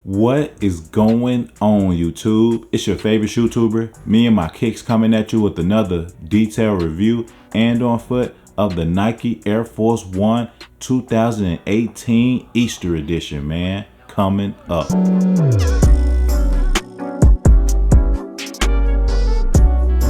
What is going on, YouTube? It's your favorite YouTuber, me and my kicks, coming at you with another detailed review and on foot of the Nike Air Force 1 2018 Easter edition, man, coming up.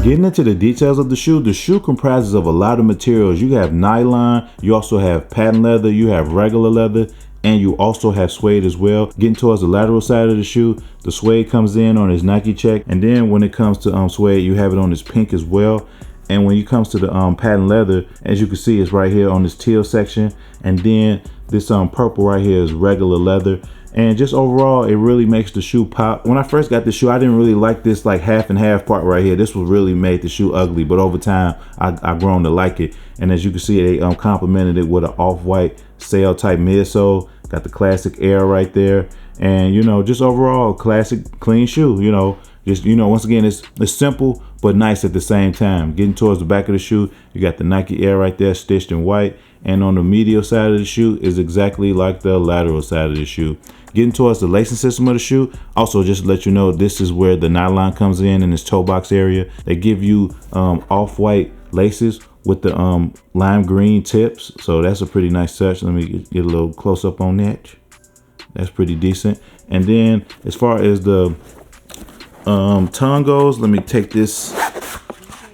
Getting into the details of the shoe comprises of a lot of materials. You have nylon, you also have patent leather, you have regular leather, and you also have suede as well. Getting towards the lateral side of the shoe, the suede comes in on his Nike check, and then when it comes to suede, you have it on his pink as well. And when it comes to the patent leather, as you can see, it's right here on this teal section, and then this purple right here is regular leather. And just overall, it really makes the shoe pop. When I first got the shoe, I didn't really like this like half and half part right here. This was really made the shoe ugly, but over time I've grown to like it. And as you can see, they complemented it with an off-white sail type midsole. Got the classic air right there, and just overall classic clean shoe. Once again, it's simple but nice at the same time. Getting towards the back of the shoe, you got the Nike Air right there stitched in white, and on the medial side of the shoe is exactly like the lateral side of the shoe. Getting towards the lacing system of the shoe, also just to let you know, this is where the nylon comes in this toe box area. They give you off-white laces with the lime green tips, so that's a pretty nice touch. Let me get a little close up on that. That's pretty decent. And then as far as the tongue goes, let me take this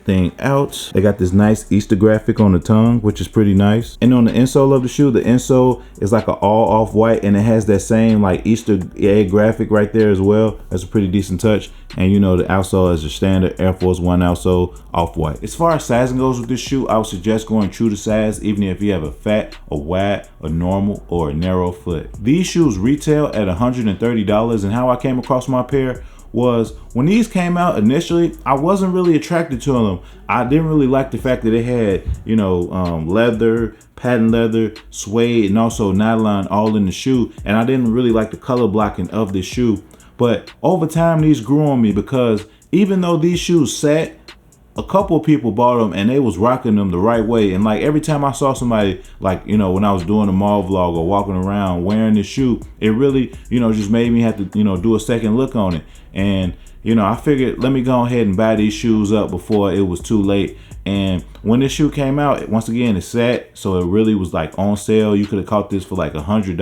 thing out. They got this nice Easter graphic on the tongue, which is pretty nice. And on the insole of the shoe, the insole is like an all off white, and it has that same like Easter egg graphic right there as well. That's a pretty decent touch. And the outsole is a standard Air Force 1 outsole, off white. As far as sizing goes with this shoe, I would suggest going true to size, even if you have a fat, a wide, a normal, or a narrow foot. These shoes retail at $130, and how I came across my pair was when these came out initially, I wasn't really attracted to them. I didn't really like the fact that it had, leather, patent leather, suede, and also nylon all in the shoe. And I didn't really like the color blocking of the shoe. But over time, these grew on me because even though these shoes sat, a couple of people bought them and they was rocking them the right way. And like every time I saw somebody, like, when I was doing a mall vlog or walking around wearing this shoe, it really, just made me have to, do a second look on it. And, I figured, let me go ahead and buy these shoes up before it was too late. And when this shoe came out, once again, it sat, so it really was like on sale. You could have caught this for like $100,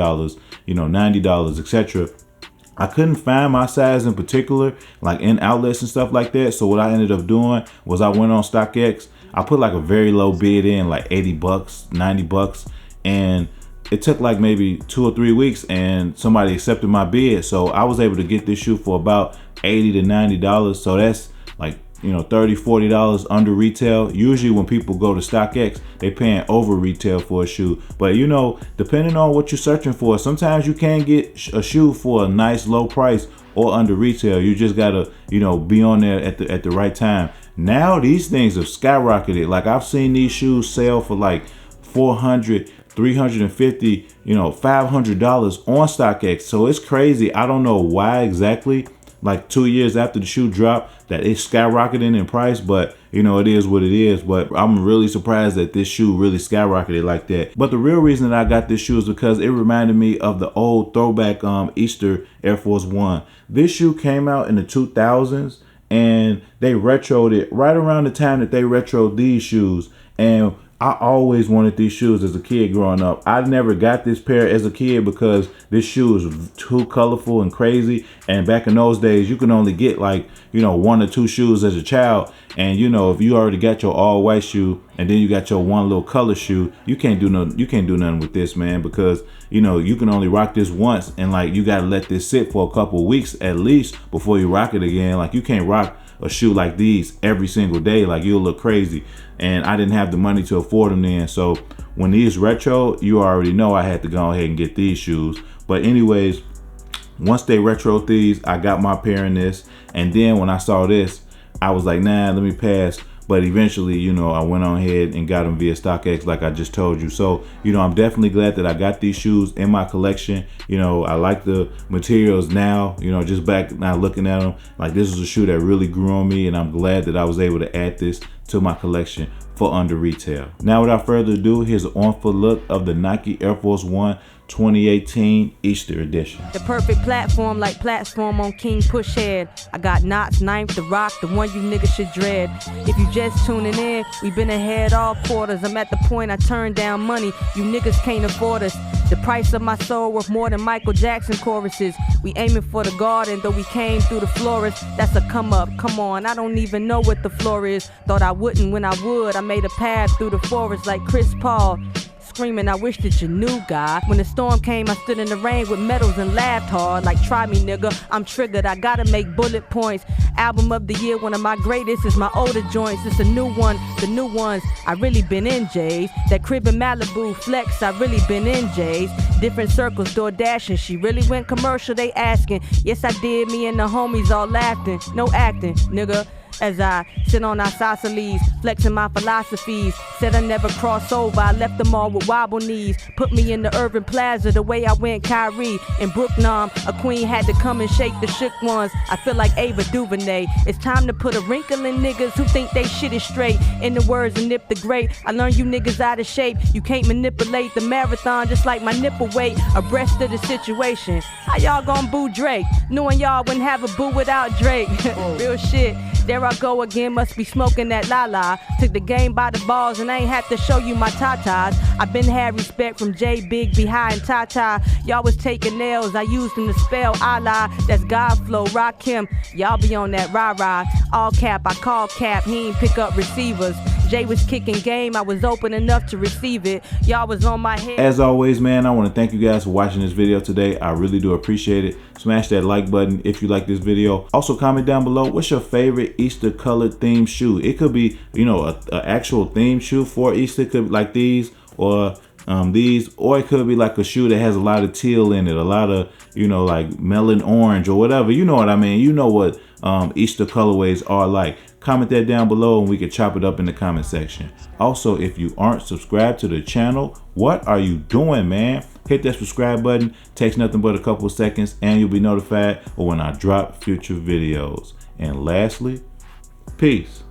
$90, etc. I couldn't find my size in particular, like in outlets and stuff like that. So what I ended up doing was I went on StockX. I put like a very low bid in, like $80, $90, and it took like maybe 2 or 3 weeks, and somebody accepted my bid. So I was able to get this shoe for about $80 to $90. So that's like $30, $40 under retail. Usually when people go to StockX, they paying over retail for a shoe. But depending on what you're searching for, sometimes you can get a shoe for a nice low price or under retail. You just gotta, be on there at the right time. Now these things have skyrocketed. Like I've seen these shoes sell for like $400, $350, $500 on StockX. So it's crazy. I don't know why exactly. Like 2 years after the shoe dropped, that it's skyrocketing in price, but it is what it is. But I'm really surprised that this shoe really skyrocketed like that. But the real reason that I got this shoe is because it reminded me of the old throwback Easter Air Force 1. This shoe came out in the 2000s, and they retroed it right around the time that they retroed these shoes. And I always wanted these shoes as a kid growing up. I never got this pair as a kid because this shoe is too colorful and crazy. And back in those days, you can only get like, 1 or 2 shoes as a child. And if you already got your all white shoe and then you got your one little color shoe, you can't do nothing with this, man, because you can only rock this once, and like you gotta let this sit for a couple of weeks at least before you rock it again. Like you can't rock a shoe like these every single day, like you'll look crazy. And I didn't have the money to afford them then, so when these retro, you already know I had to go ahead and get these shoes. But anyways, once they retroed these, I got my pair in this, and then when I saw this, I was like, nah, let me pass. But eventually, I went on ahead and got them via StockX, like I just told you. So, I'm definitely glad that I got these shoes in my collection. I like the materials now, just back now looking at them, like this is a shoe that really grew on me, and I'm glad that I was able to add this to my collection for under retail. Now without further ado, here's an on-foot look of the Nike Air Force One 2018 Easter edition. The perfect platform like platform on King Pushhead. I got Knots, Ninth, The Rock, the one you niggas should dread. If you just tuning in, we been ahead all quarters. I'm at the point I turn down money, you niggas can't afford us. The price of my soul worth more than Michael Jackson choruses. We aiming for the garden, though we came through the florist. That's a come up, come on, I don't even know what the floor is. Thought I wouldn't when I would, I made a path through the forest like Chris Paul. Screaming, I wish that you knew, God. When the storm came, I stood in the rain with medals and laughed hard. Like, try me, nigga, I'm triggered, I gotta make bullet points. Album of the year, one of my greatest is my older joints. It's a new one, the new ones, I really been in J's. That crib in Malibu, flex, I really been in J's. Different circles, door dashing, she really went commercial, they asking. Yes, I did, me and the homies all laughing. No acting, nigga. As I sit on isosceles, flexing my philosophies. Said I never cross over, I left them all with wobble knees. Put me in the urban plaza the way I went Kyrie. In Brooklyn, a queen had to come and shake the shook ones. I feel like Ava DuVernay. It's time to put a wrinkle in niggas who think they shit is straight. In the words of Nip the Great, I learned you niggas out of shape. You can't manipulate the marathon just like my nipple weight. Abreast of the situation. How y'all gonna boo Drake? Knowing y'all wouldn't have a boo without Drake. Real shit. There I go again, must be smoking that la-la. Took the game by the balls and I ain't have to show you my tatas. I been had respect from J, Big, Behind, and Tata. Y'all was taking nails, I used them to spell Allah. That's God flow, rock him. Y'all be on that rah-rah. All cap, I call cap, he ain't pick up receivers. Jay was kicking game, I was open enough to receive it. Y'all was on my head. As always, man, I want to thank you guys for watching this video today. I really do appreciate it. Smash that like button if you like this video. Also comment down below, what's your favorite Easter colored themed shoe? It could be, you know, a actual themed shoe for Easter, could be like these, or it could be like a shoe that has a lot of teal in it, a lot of, you know, like melon orange or whatever. You know what I mean? You know what Easter colorways are like. Comment that down below and we can chop it up in the comment section. Also, if you aren't subscribed to the channel, what are you doing, man? Hit that subscribe button. Takes nothing but a couple of seconds and you'll be notified when I drop future videos. And lastly, peace.